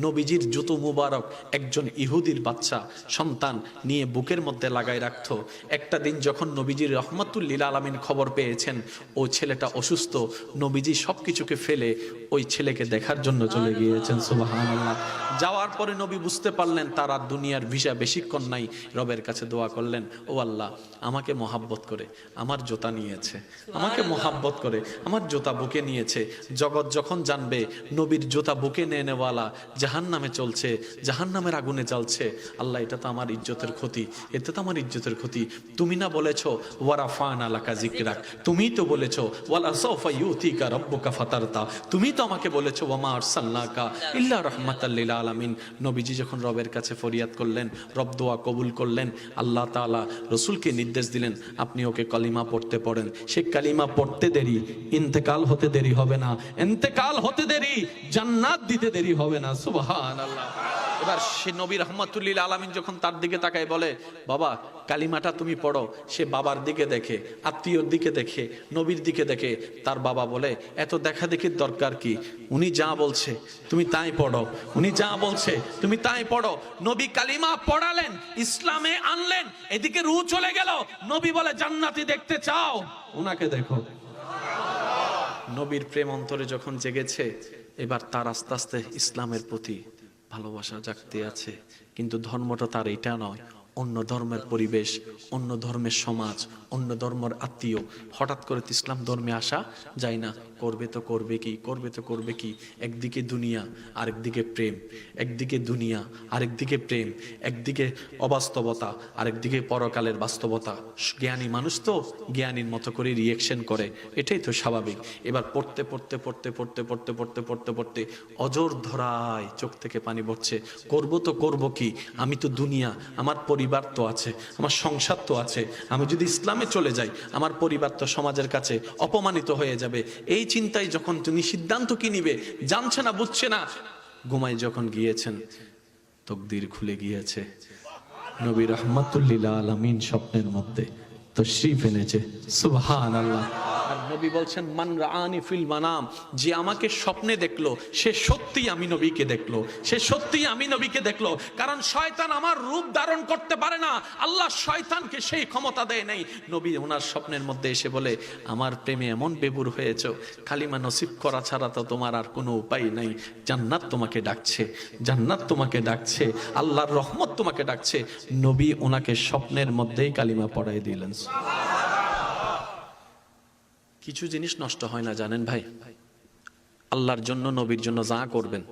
নবীজির জুতো মুবারক একজন ইহুদির বাচ্চা সন্তান নিয়ে বুকের মধ্যে লাগাই রাখতো। একটা দিন যখন নবীজির রহমাতুল লিল আলামিন খবর পেয়েছেন ও ছেলেটা অসুস্থ, নবীজি সবকিছুকে ফেলে ওই ছেলেকে দেখার জন্য চলে গিয়েছেন। সুবহানাল্লাহ। যাওয়ার পরে নবী বুঝতে পারলেন তার আর দুনিয়ার ভিসা বেশিক্ষণ নাই। রবের কাছে দোয়া করলেন, ও আল্লাহ, আমাকে মহাব্বত করে আমার জুতা নিয়েছে, আমাকে মহাব্বত করে আমার জুতা বুকে নিয়েছে। জগৎ যখন জানবে নবীর জুতা বুকে নেওয়ালা জাহান্নামে চলছে, জাহান্নামের আগুনে জ্বলছে, আল্লাহ, এটা তো আমার ইজ্জতের ক্ষতি, এতে তো আমার ইজ্জতের ক্ষতি। তুমি না বলেছো ওয়ারাফানা লাকা যিকরাক, তুমিই তো বলেছো ওয়ালা সাওফা ইউতিকা রাব্বুকা ফাতারতা, তুমি তো আমাকে বলেছো ওয়ামা আরসালনাকা ইল্লা রাহমাতাল লিল আলামিন। নবীজি যখন রবের কাছে ফরিয়াদ করলেন, রব দোয়া কবুল করলেন। আল্লাহ তাআলা রাসূলকে নির্দেশ দিলেন, আপনি ওকে কালিমা পড়তে পড়েন। সে কালিমা পড়তে দেরি, ইন্তেকাল হতে দেরি হবে না, ইন্তেকাল হতে দেরি, জান্নাত দিতে দেরি হবে না। সুবহানাল্লাহ। এবার সে নবী রাহমাতুল লিল আলামিন যখন তার দিকে তাকায় বলে, বাবা কালিমাটা তুমি পড়ো। সে বাবার দিকে দেখে, আত্মীয়র দিকে দেখে, নবীর দিকে দেখে। তার বাবা বলে, এত দেখা দেখির দরকার কি, উনি যা বলছে তুমি তাই পড়ো, উনি যা বলছে তুমি তাই পড়ো। নবী কালিমা পড়ালেন, ইসলামে আনলেন, এদিকে রূহ চলে গেল। নবী বলে, জান্নাতি দেখতে চাও, উনাকে দেখো। নবীর প্রেম অন্তরে যখন জেগেছে, এবার তার আস্তে আস্তে ইসলামের প্রতি ভালোবাসা জাগতে আছে। কিন্তু ধর্মটা তার এটা নয়, অন্য ধর্মের পরিবেশ, অন্য ধর্মের সমাজ, অন্য ধর্মের আত্মীয়। হঠাৎ করে ইসলাম ধর্মে আসা যায় না। করবে তো করবে কি, করবে তো করবে কি। একদিকে দুনিয়া, আরেকদিকে প্রেম, একদিকে দুনিয়া, আরেকদিকে প্রেম, একদিকে অবাস্তবতা, আরেকদিকে পরকালের বাস্তবতা। জ্ঞানী মানুষ তো জ্ঞানীর মতো করে রিয়েকশন করে, এটাই তো স্বাভাবিক। এবার পড়তে পড়তে পড়তে পড়তে পড়তে পড়তে পড়তে পড়তে অজর ধরায় চোখ থেকে পানি পড়ছে। করব তো করব কি, আমি তো দুনিয়া, আমার পরিবার তো আছে, আমার সংসার তো আছে। আমি যদি ইসলামে চলে যাই, আমার পরিবার তো সমাজের কাছে অপমানিত হয়ে যাবে। এই চিন্তায় যখন তুমি সিদ্ধান্ত কি নিবে জানছে না, বুঝছে না। ঘুমায় যখন গিয়েছেন, তকদির খুলে গিয়েছে। নবী রাহমাতুল লিল আলামিন স্বপ্নের মধ্যে তশরিফ এনেছে। সুবহানাল্লাহ। আর নবী বলছেন, মান রাআনি ফিল মানাম, যে আমাকে স্বপ্নে দেখলো সে সত্যি আমি নবীকে দেখলো, সে সত্যি আমি নবীকে দেখলো। কারণ শয়তান আমার রূপ ধারণ করতে পারে না, আল্লাহ শয়তানকে সেই ক্ষমতা দেয় নাই। নবী ওনার স্বপ্নের মধ্যে এসে বলে, আমার প্রেমে এমন বেবুর হয়েছে, কালিমা নসিব করা ছাড়া তো তোমার আর কোনো উপায় নাই। জান্নাত তোমাকে ডাকছে, জান্নাত তোমাকে ডাকছে, আল্লাহর রহমত তোমাকে ডাকছে। নবী ওনাকে স্বপ্নের মধ্যেই কালিমা পড়াই দিলেন। কিছু জিনিস নষ্ট হয় না জানেন ভাই, আল্লাহর জন্য নবীর জন্য যা করবেন